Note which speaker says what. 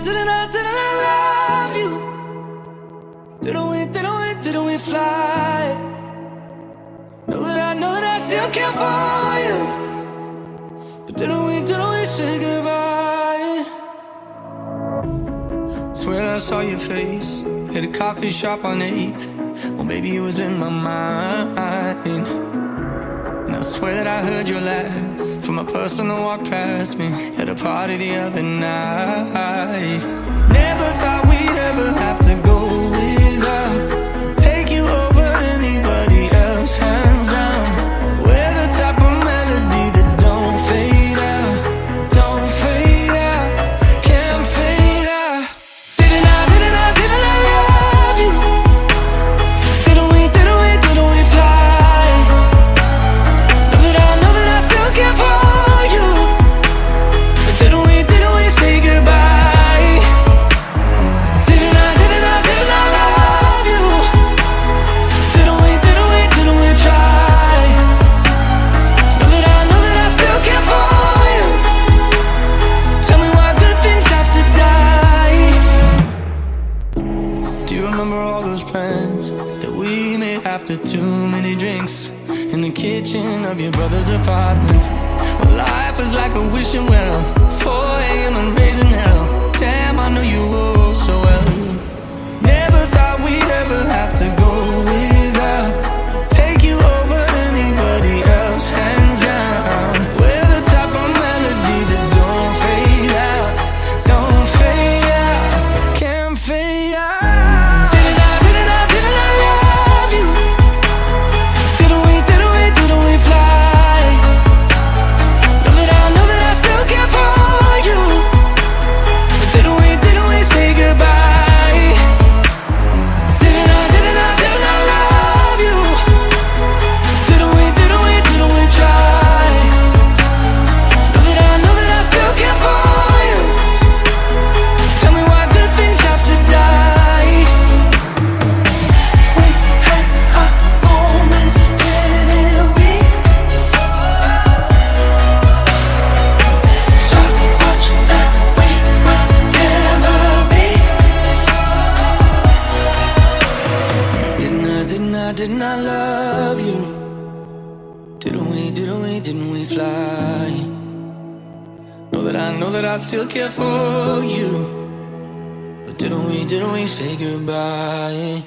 Speaker 1: didn't I love you? Didn't we fly? Know that I still care for you. But didn't we say goodbye? Swear I saw your face at a coffee shop on 8th. Well, baby, it was in my mind. And I swear that I heard your laugh from a person that walked past me at a party the other night. Never thought we'd ever have to go without, take you over anybody else, hands down. We're the type of melody that don't fade out, don't fade out, can't fade out. Didn't I love you? Didn't we fly? Know that I still care for you. But didn't we say goodbye? Didn't I love you? Didn't we try? Know that I still care for you. Tell me why good things have to die. Do you remember all those plans that we made after too many drinks in the kitchen of your brother's apartment? Well, life was like a wishing well, 4 a.m. and raising hell. Damn, I know you all so well. Never thought we'd ever have to go without, take you over anybody else, hands down. We're the type of melody that don't fade out, don't fade out, can't fade out. Didn't I love you? Didn't we fly? Know that I still care for you. But didn't we say goodbye? Didn't I love you? Didn't we try? Know that I still care for you. Tell me why good things have to die. We had our moments, didn't we? So much that we will never be. Didn't I love you? Didn't we fly? Know that I still care for you. But didn't we say goodbye?